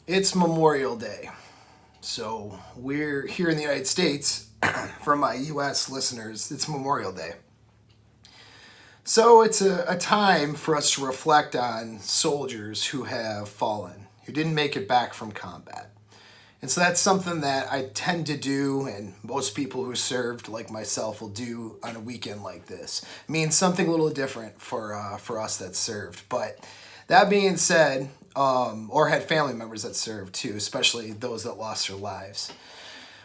It's Memorial Day. So we're here in the United States. For my US listeners, it's Memorial Day. So it's a time for us to reflect on soldiers who have fallen, who didn't make it back from combat. And so that's something that I tend to do, and most people who served, like myself, will do on a weekend like this. It means something a little different for us that served. But that being said, or had family members that served too, especially those that lost their lives.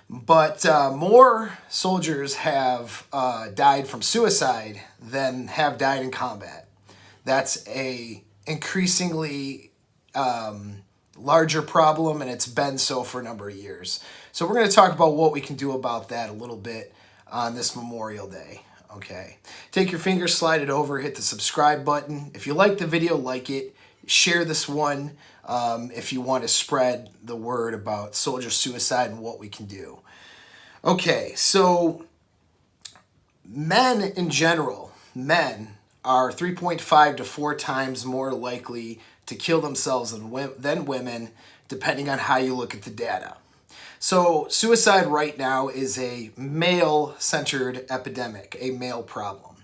But more soldiers have died from suicide than have died in combat. That's a increasingly larger problem, and it's been so for a number of years. So we're going to talk about what we can do about that a little bit on this Memorial Day. Okay, take your finger, slide it over, hit the subscribe button. If you like the video, like it. Share this one if you want to spread the word about soldier suicide and what we can do. Okay, so men in general, men are 3.5 to 4 times more likely to kill themselves than women, depending on how you look at the data. So suicide right now is a male-centered epidemic, a male problem.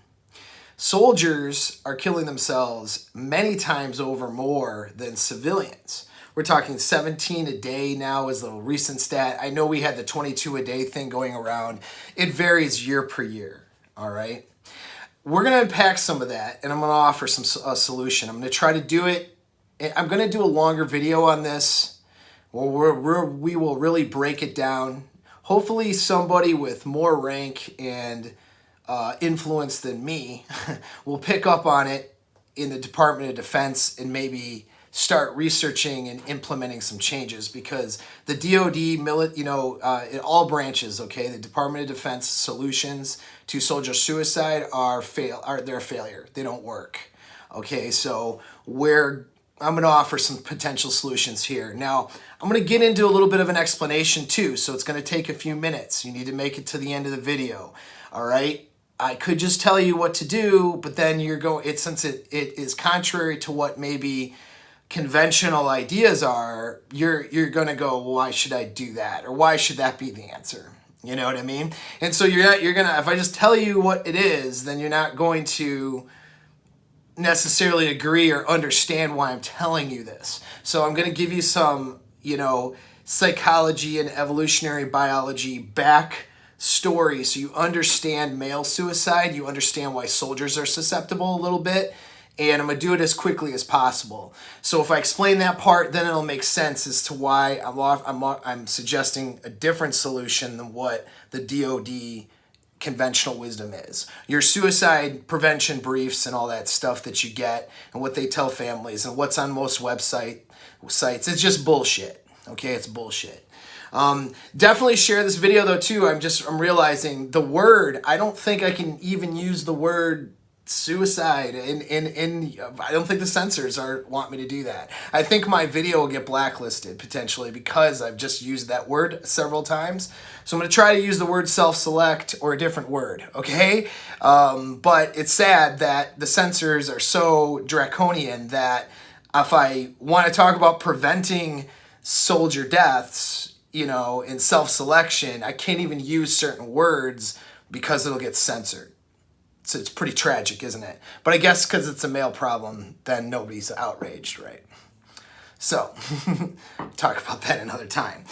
Soldiers are killing themselves many times over more than civilians. We're talking 17 a day now is the recent stat. I know we had the 22 a day thing going around. It varies year per year, all right? We're going to unpack some of that, and I'm going to offer a solution. I'm going to try to do it. I'm going to do a longer video on this where we will really break it down. Hopefully somebody with more rank and influence than me will pick up on it in the Department of Defense and maybe start researching and implementing some changes, because the DoD, in all branches, okay, the Department of Defense solutions to soldier suicide are their failure. They don't work. Okay, so I'm going to offer some potential solutions here. Now, I'm going to get into a little bit of an explanation too, so it's going to take a few minutes. You need to make it to the end of the video. All right. I could just tell you what to do, but then since it is contrary to what maybe conventional ideas are, you're going to go, well, why should I do that? Or why should that be the answer? You know what I mean? And so you're going to, if I just tell you what it is, then you're not going to necessarily agree or understand why I'm telling you this. So I'm going to give you some, psychology and evolutionary biology back story so you understand male suicide, you understand why soldiers are susceptible a little bit, and I'm going to do it as quickly as possible. So if I explain that part, then it'll make sense as to why I'm suggesting a different solution than what the DoD conventional wisdom is. Your suicide prevention briefs and all that stuff that you get and what they tell families and what's on most sites, it's just bullshit. Okay, it's bullshit. Definitely share this video though too. I'm realizing the word, I don't think I can even use the word suicide and I don't think the censors want me to do that. I think my video will get blacklisted potentially because I've just used that word several times. So I'm going to try to use the word self-select or a different word, okay? But it's sad that the censors are so draconian that if I want to talk about preventing soldier deaths, in self-selection, I can't even use certain words because it'll get censored. So it's pretty tragic, isn't it? But I guess because it's a male problem, then nobody's outraged, right? So, talk about that another time.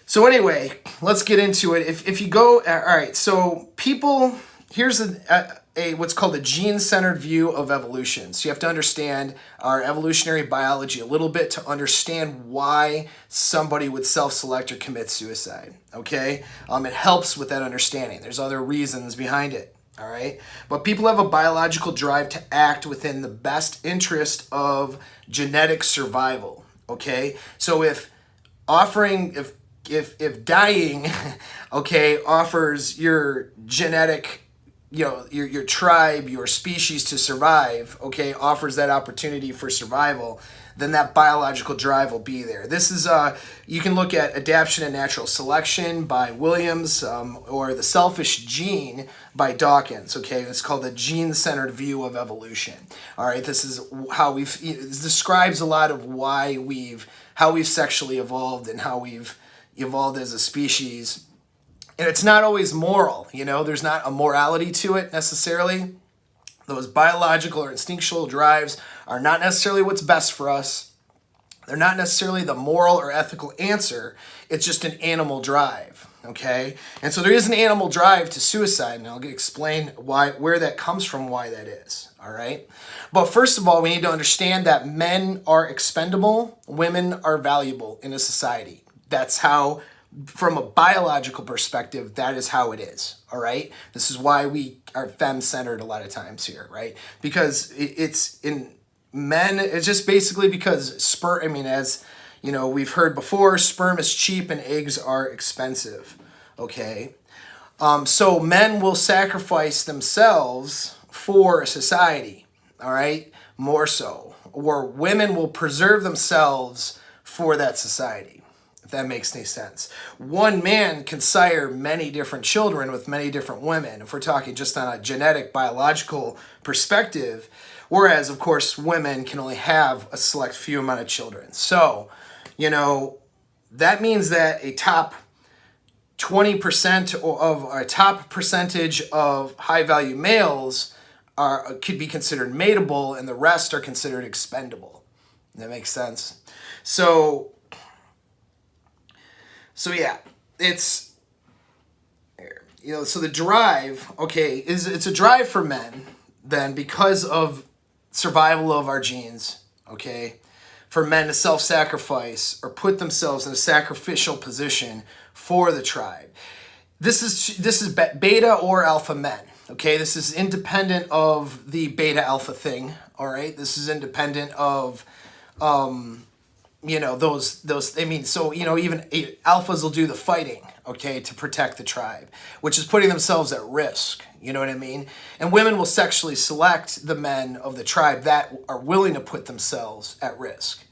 So anyway, let's get into it. If you go, all right, so here's what's called a gene-centered view of evolution. So you have to understand our evolutionary biology a little bit to understand why somebody would self-select or commit suicide, okay? It helps with that understanding. There's other reasons behind it, all right? But people have a biological drive to act within the best interest of genetic survival, okay? So if dying, okay, offers your genetic your tribe, your species to survive, okay, offers that opportunity for survival, then that biological drive will be there. This is, you can look at Adaptation and Natural Selection by Williams, or The Selfish Gene by Dawkins, okay? It's called the gene-centered view of evolution, all right? This is how it describes a lot of how we've sexually evolved and how we've evolved as a species. And it's not always moral, there's not a morality to it necessarily. Those biological or instinctual drives are not necessarily what's best for us. They're not necessarily the moral or ethical answer. It's just an animal drive, okay? And so there is an animal drive to suicide, and I'll explain where that comes from, why that is, all right? But first of all, we need to understand that men are expendable, women are valuable in a society. That's how, from a biological perspective, that is how it is, all right? This is why we are femme-centered a lot of times here, right? Because it's in men, it's just basically because sperm, as we've heard before, sperm is cheap and eggs are expensive, okay? So men will sacrifice themselves for society, all right? More so. Or women will preserve themselves for that society. If that makes any sense. One man can sire many different children with many different women, if we're talking just on a genetic, biological perspective, whereas, of course, women can only have a select few amount of children. So, that means that a top 20% of a top percentage of high-value males could be considered mateable, and the rest are considered expendable. That makes sense? So yeah, it's, so the drive, okay, it's a drive for men then because of survival of our genes, okay, for men to self-sacrifice or put themselves in a sacrificial position for the tribe. This is beta or alpha men, okay? This is independent of the beta alpha thing, all right? This is independent of even alphas will do the fighting, okay, to protect the tribe, which is putting themselves at risk, you know what I mean? And women will sexually select the men of the tribe that are willing to put themselves at risk,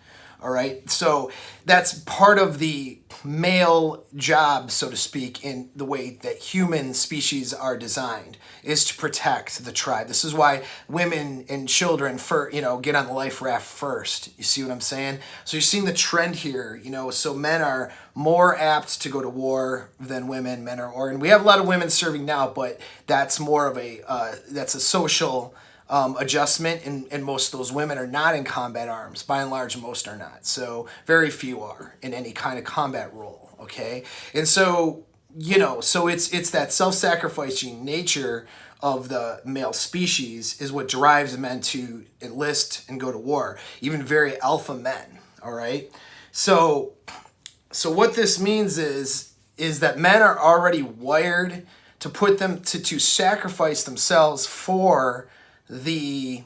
all right? So that's part of the male job, so to speak, in the way that human species are designed, is to protect the tribe. This is why women and children get on the life raft first. You see what I'm saying? So you're seeing the trend here, so men are more apt to go to war than women. And we have a lot of women serving now, but that's more of that's a social adjustment, and most of those women are not in combat arms. By and large, most are not. So very few are in any kind of combat role, okay? And so, so it's that self-sacrificing nature of the male species is what drives men to enlist and go to war, even very alpha men, all right? So what this means is that men are already wired to put them to sacrifice themselves for the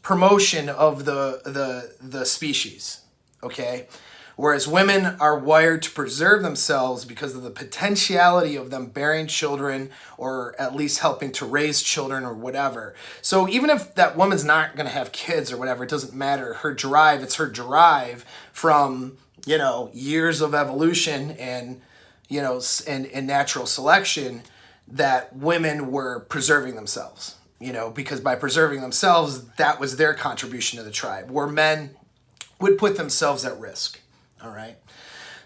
promotion of the species, okay? Whereas women are wired to preserve themselves because of the potentiality of them bearing children, or at least helping to raise children or whatever. So even if that woman's not going to have kids or whatever, it doesn't matter. It's her drive from, years of evolution and natural selection, that women were preserving themselves. Because by preserving themselves, that was their contribution to the tribe, where men would put themselves at risk, all right?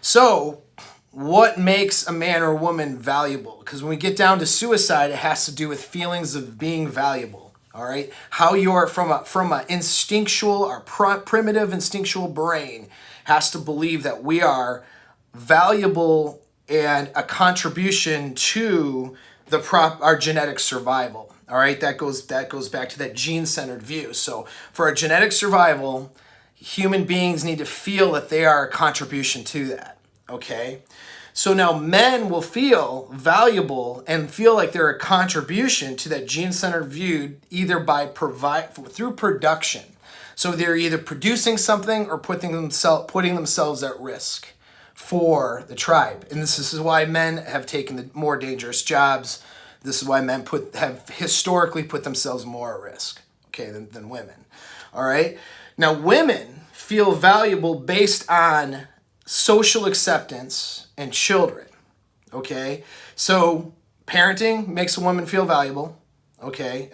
So what makes a man or woman valuable? Because when we get down to suicide, it has to do with feelings of being valuable, all right? How you're from a instinctual or primitive instinctual brain has to believe that we are valuable and a contribution to our genetic survival. All right, that goes back to that gene-centered view. So for our genetic survival, human beings need to feel that they are a contribution to that, okay? So now men will feel valuable and feel like they're a contribution to that gene-centered view either through production. So they're either producing something or putting themselves at risk for the tribe. And this is why men have taken the more dangerous jobs This is why men have historically put themselves more at risk, okay, than women. All right. Now, women feel valuable based on social acceptance and children. Okay. So parenting makes a woman feel valuable. Okay.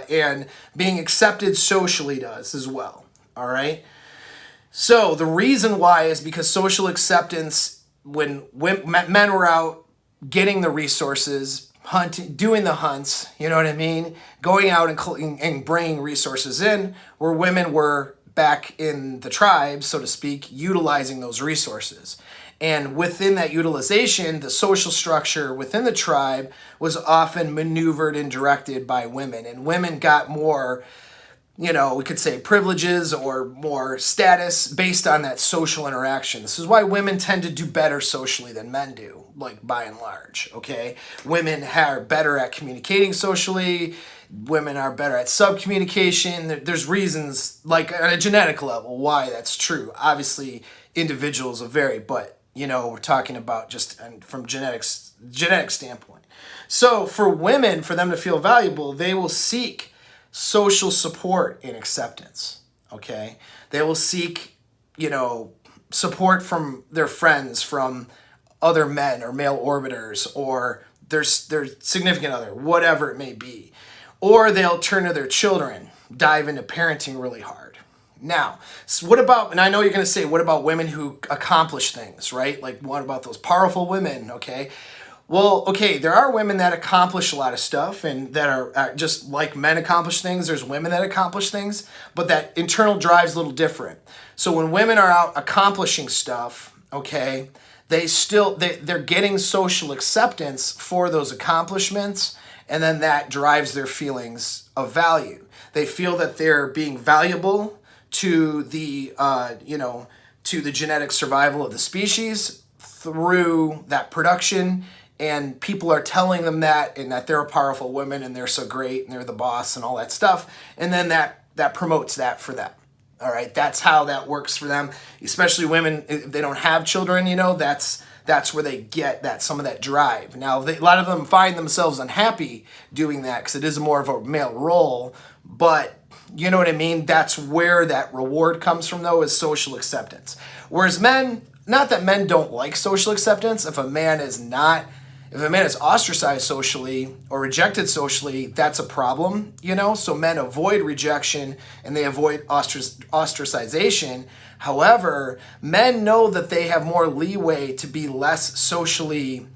And being accepted socially does as well. All right. So the reason why is because social acceptance, when men were out getting the resources, hunting, doing the hunts, you know what I mean? Going out and bringing resources in, where women were back in the tribe, so to speak, utilizing those resources. And within that utilization, the social structure within the tribe was often maneuvered and directed by women. And women got more, we could say privileges or more status based on that social interaction. This is why women tend to do better socially than men do, like by and large, okay? Women are better at communicating socially. Women are better at sub-communication. There's reasons, like at a genetic level, why that's true. Obviously, individuals will vary, but, we're talking about just from genetic standpoint. So for women, for them to feel valuable, they will seek social support and acceptance, okay? They will seek, support from their friends, from other men or male orbiters, or their significant other, whatever it may be. Or they'll turn to their children, dive into parenting really hard. Now, so what about, and I know you're going to say, what about women who accomplish things, right? Like, what about those powerful women, okay? Well, okay, there are women that accomplish a lot of stuff and that are just like men accomplish things. There's women that accomplish things, but that internal drive is a little different. So when women are out accomplishing stuff, okay, they're getting social acceptance for those accomplishments, and then that drives their feelings of value. They feel that they're being valuable to the, to the genetic survival of the species through that production. And people are telling them that, and that they're a powerful woman and they're so great and they're the boss and all that stuff. And then that promotes that for them. All right, that's how that works for them. Especially women, if they don't have children, that's where they get some of that drive. Now, a lot of them find themselves unhappy doing that because it is more of a male role. But you know what I mean? That's where that reward comes from, though, is social acceptance. Whereas men, not that men don't like social acceptance. If a man is ostracized socially or rejected socially, that's a problem, So men avoid rejection and they avoid ostracization. However, men know that they have more leeway to be less socially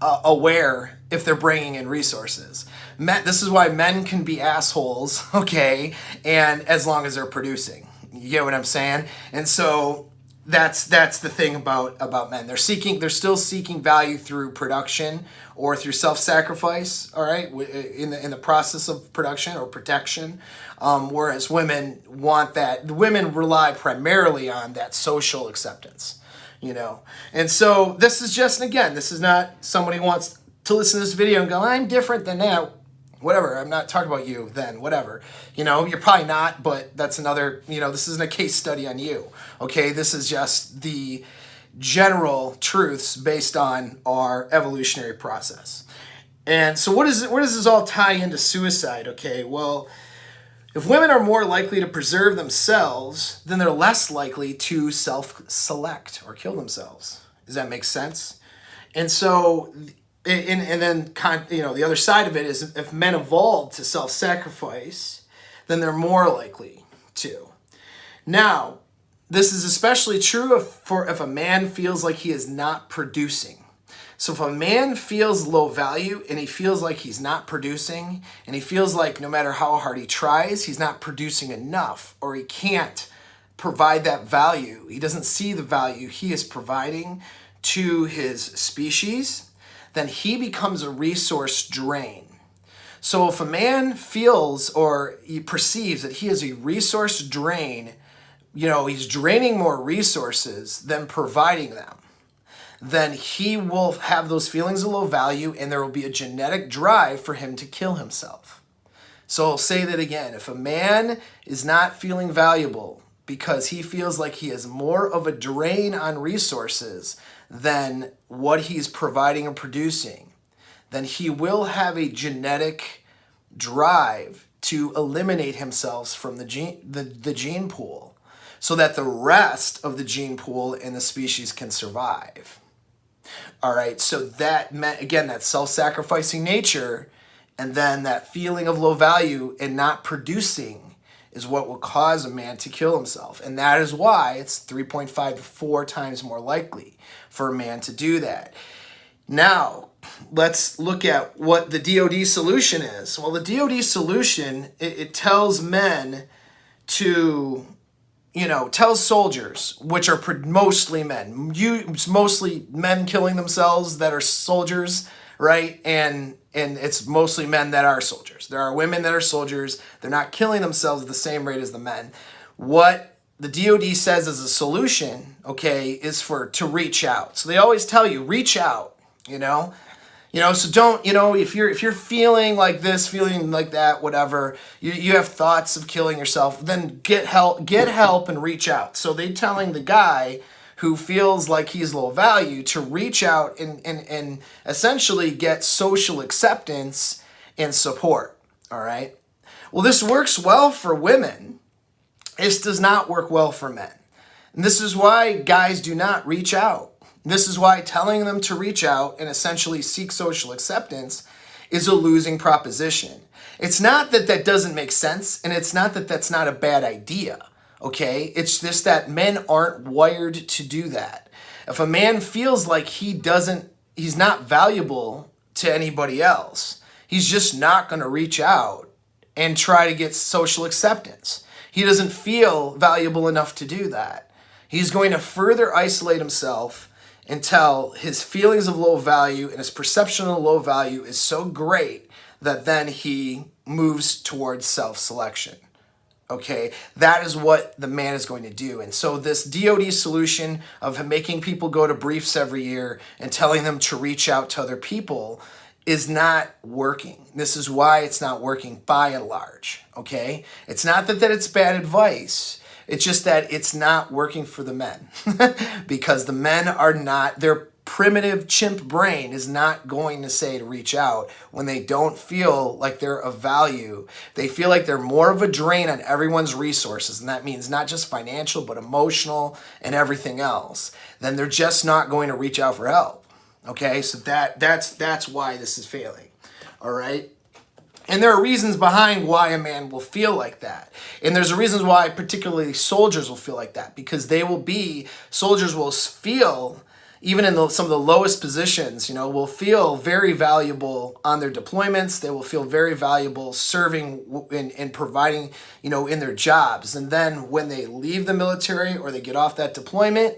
aware if they're bringing in resources. This is why men can be assholes, okay, and as long as they're producing. You get what I'm saying? And so that's the thing about men. They're still seeking value through production or through self-sacrifice, all right, in the process of production or protection. Whereas women want that. Women rely primarily on that social acceptance, And so this is just, again, this is not somebody who wants to listen to this video and go, I'm different than that. Whatever, I'm not talking about you then, whatever. You're probably not, but that's another, this isn't a case study on you, okay? This is just the general truths based on our evolutionary process. And so where does this all tie into suicide, okay? Well, if women are more likely to preserve themselves, then they're less likely to self-select or kill themselves. Does that make sense? And so... And then, the other side of it is if men evolve to self-sacrifice, then they're more likely to. Now, this is especially true if a man feels like he is not producing. So if a man feels low value and he feels like he's not producing, and he feels like no matter how hard he tries, he's not producing enough, or he can't provide that value, he doesn't see the value he is providing to his species, then he becomes a resource drain. So if a man feels or he perceives that he is a resource drain, he's draining more resources than providing them, then he will have those feelings of low value and there will be a genetic drive for him to kill himself. So I'll say that again. If a man is not feeling valuable because he feels like he is more of a drain on resources than what he's providing and producing, then he will have a genetic drive to eliminate himself from the gene pool so that the rest of the gene pool in the species can survive. All right, so that meant, again, that self-sacrificing nature and then that feeling of low value and not producing is what will cause a man to kill himself. And that is why it's 3.5 to 4 times more likely for a man to do that. Now, let's look at what the DoD solution is. Well, the DoD solution, it tells men to, tells soldiers, which are mostly men, mostly men killing themselves that are soldiers, right? And it's mostly men that are soldiers. There are women that are soldiers. They're not killing themselves at the same rate as the men. What the DoD says as a solution, okay, is to reach out. So they always tell you, reach out, so don't, if you're feeling like this, feeling like that, whatever, you have thoughts of killing yourself, then get help and reach out. So they're telling the guy who feels like he's low value to reach out and essentially get social acceptance and support, all right? Well, this works well for women. This does not work well for men. And this is why guys do not reach out. This is why telling them to reach out and essentially seek social acceptance is a losing proposition. It's not that that doesn't make sense, and it's not that that's not a bad idea. Okay, it's just that men aren't wired to do that. If a man feels like he's not valuable to anybody else, he's just not going to reach out and try to get social acceptance. He doesn't feel valuable enough to do that. He's going to further isolate himself until his feelings of low value and his perception of low value is so great that then he moves towards self-selection. Okay, that is what the man is going to do. And so this DoD solution of making people go to briefs every year and telling them to reach out to other people is not working. This is why it's not working by and large, okay? It's not that it's bad advice. It's just that it's not working for the men because the men are not, their primitive chimp brain is not going to say to reach out when they don't feel like they're of value. They feel like they're more of a drain on everyone's resources, and that means not just financial, but emotional and everything else. Then they're just not going to reach out for help. Okay, so that's why this is failing. All right. And there are reasons behind why a man will feel like that. And there's reasons why particularly soldiers will feel like that, because soldiers will feel, even in some of the lowest positions, will feel very valuable on their deployments. They will feel very valuable serving and providing, in their jobs. And then when they leave the military or they get off that deployment,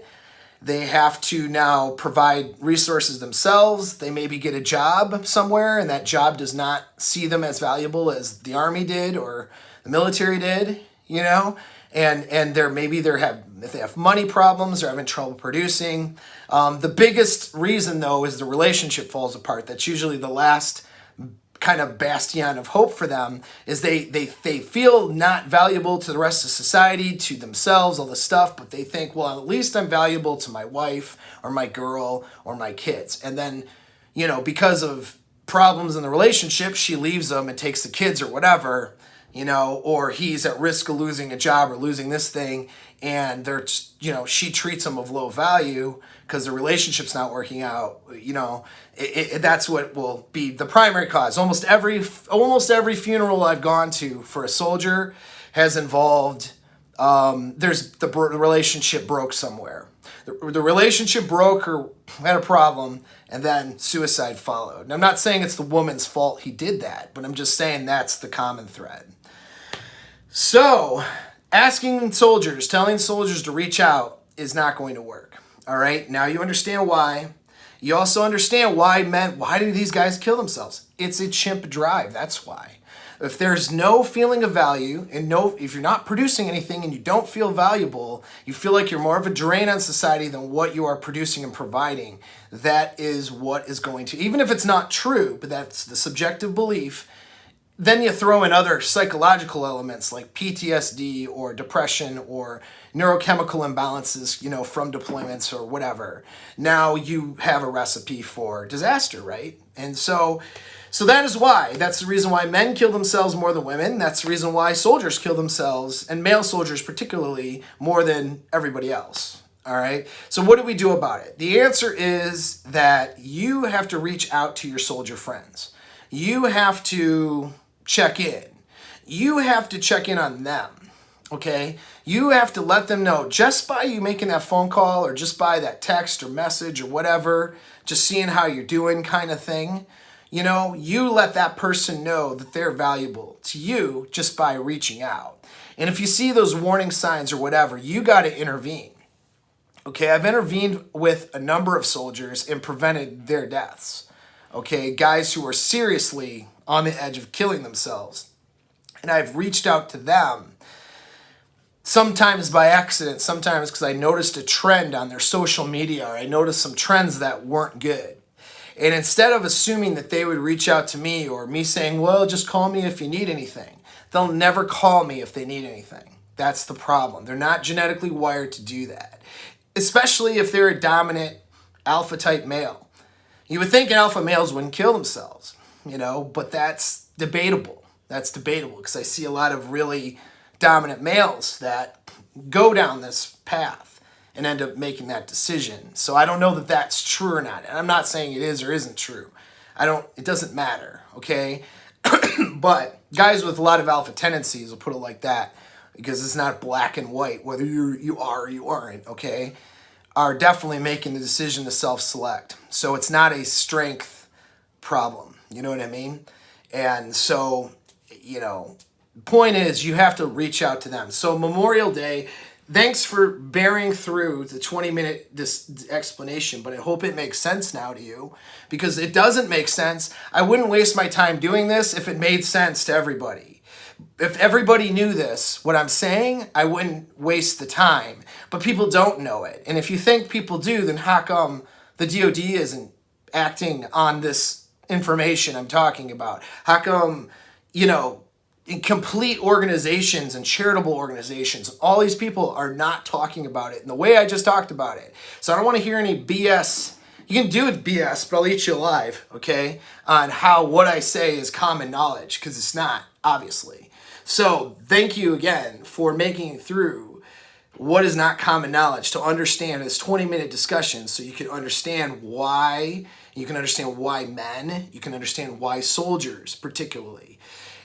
they have to now provide resources themselves. They maybe get a job somewhere, and that job does not see them as valuable as the Army did or the military did, and if they have money problems, they're having trouble producing. The biggest reason, though, is the relationship falls apart. That's usually the last kind of bastion of hope for them, is they feel not valuable to the rest of society, to themselves, all this stuff, but they think, well, at least I'm valuable to my wife or my girl or my kids. And then, because of problems in the relationship, she leaves them and takes the kids or whatever, or he's at risk of losing a job or losing this thing, and they're, she treats him of low value because the relationship's not working out. That's what will be the primary cause. Almost every funeral I've gone to for a soldier has involved the relationship broke somewhere. The relationship broke or had a problem, and then suicide followed. And I'm not saying it's the woman's fault he did that, but I'm just saying that's the common thread. So, telling soldiers to reach out is not going to work. All right, now you understand why. You also understand why do these guys kill themselves? It's a chimp drive, that's why. If there's no feeling of value and if you're not producing anything and you don't feel valuable, you feel like you're more of a drain on society than what you are producing and providing, that is what is going to, even if it's not true, but that's the subjective belief, then you throw in other psychological elements like PTSD or depression or neurochemical imbalances, from deployments or whatever. Now you have a recipe for disaster, right? And so that is why. That's the reason why men kill themselves more than women. That's the reason why soldiers kill themselves, and male soldiers particularly, more than everybody else. All right? So what do we do about it? The answer is that you have to reach out to your soldier friends. You have to check in. You have to check in on them. Okay? You have to let them know, just by you making that phone call or just by that text or message or whatever, just seeing how you're doing kind of thing, you know, you let that person know that they're valuable to you just by reaching out. And if you see those warning signs or whatever, you got to intervene. Okay, I've intervened with a number of soldiers and prevented their deaths. Okay, guys who are seriously on the edge of killing themselves. And I've reached out to them, sometimes by accident, sometimes because I noticed a trend on their social media, or I noticed some trends that weren't good. And instead of assuming that they would reach out to me, or me saying, well, just call me if you need anything, they'll never call me if they need anything. That's the problem. They're not genetically wired to do that, especially if they're a dominant alpha type male. You would think alpha males wouldn't kill themselves, you know, but that's debatable. That's debatable because I see a lot of really dominant males that go down this path and end up making that decision. So I don't know that that's true or not. And I'm not saying it is or isn't true. It doesn't matter, okay? But guys with a lot of alpha tendencies, will put it like that, because it's not black and white, whether you are or you aren't, okay, are definitely making the decision to self-select. So it's not a strength problem, you know what I mean? And so, you know, point is you have to reach out to them. So Memorial Day, thanks for bearing through the 20-minute explanation, but I hope it makes sense now to you, because it doesn't make sense. I wouldn't waste my time doing this if it made sense to everybody. If everybody knew this, what I'm saying, I wouldn't waste the time. But people don't know it. And if you think people do, then how come the DOD isn't acting on this information I'm talking about? How come, you know, in complete organizations and charitable organizations, all these people are not talking about it in the way I just talked about it? So I don't want to hear any BS. You can do it BS, but I'll eat you alive, okay, on how what I say is common knowledge, because it's not, obviously. So thank you again for making it through what is not common knowledge to understand this 20-minute discussion, so you can understand why. You can understand why men. You can understand why soldiers particularly.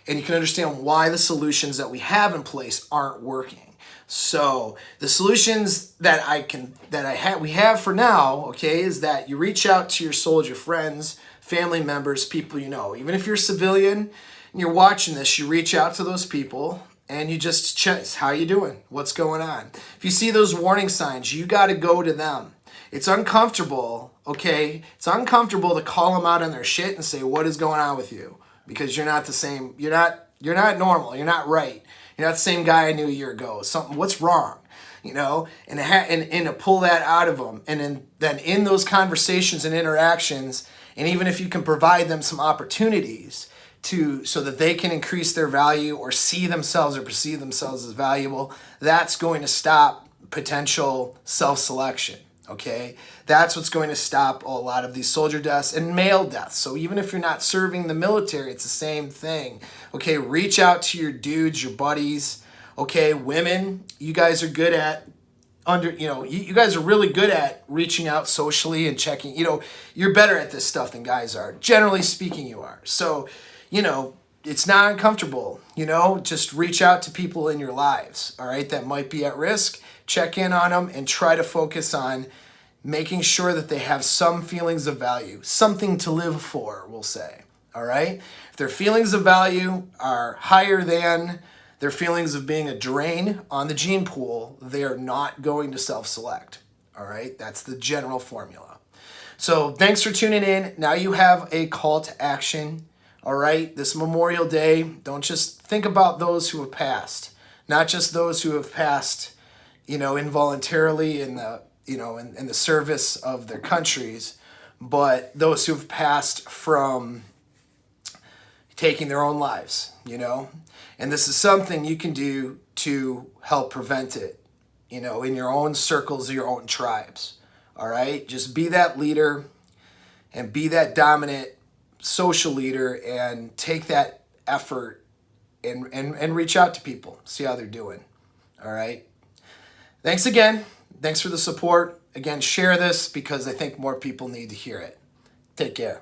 And you can understand why the solutions that we have in place aren't working. So the solutions that we have for now, okay, is that you reach out to your soldier friends, family members, people you know. Even if you're a civilian and you're watching this, you reach out to those people and you just check, how you doing? What's going on? If you see those warning signs, you got to go to them. It's uncomfortable, okay? It's uncomfortable to call them out on their shit and say, what is going on with you? Because you're not the same. You're not normal. You're not right. You're not the same guy I knew a year ago. What's wrong? You know, and to pull that out of them, and then in those conversations and interactions, and even if you can provide them some opportunities so that they can increase their value or see themselves or perceive themselves as valuable, that's going to stop potential self-selection. Okay, that's what's going to stop a lot of these soldier deaths and male deaths. So even if you're not serving the military, it's the same thing. Okay, reach out to your dudes, your buddies. Okay, women, you guys are good at you guys are really good at reaching out socially and checking. You know, you're better at this stuff than guys are. Generally speaking, you are. So, you know, it's not uncomfortable. You know, just reach out to people in your lives, all right, that might be at risk. Check in on them and try to focus on making sure that they have some feelings of value, something to live for, we'll say, all right? If their feelings of value are higher than their feelings of being a drain on the gene pool, they are not going to self-select, all right? That's the general formula. So thanks for tuning in. Now you have a call to action, all right? This Memorial Day, don't just think about those who have passed, not just those who have passed, you know, involuntarily in the, you know, in the service of their countries, but those who have passed from taking their own lives, you know. And this is something you can do to help prevent it, you know, in your own circles, your own tribes, all right? Just be that leader and be that dominant social leader and take that effort and reach out to people, see how they're doing. All right. Thanks again. Thanks for the support. Again, share this because I think more people need to hear it. Take care.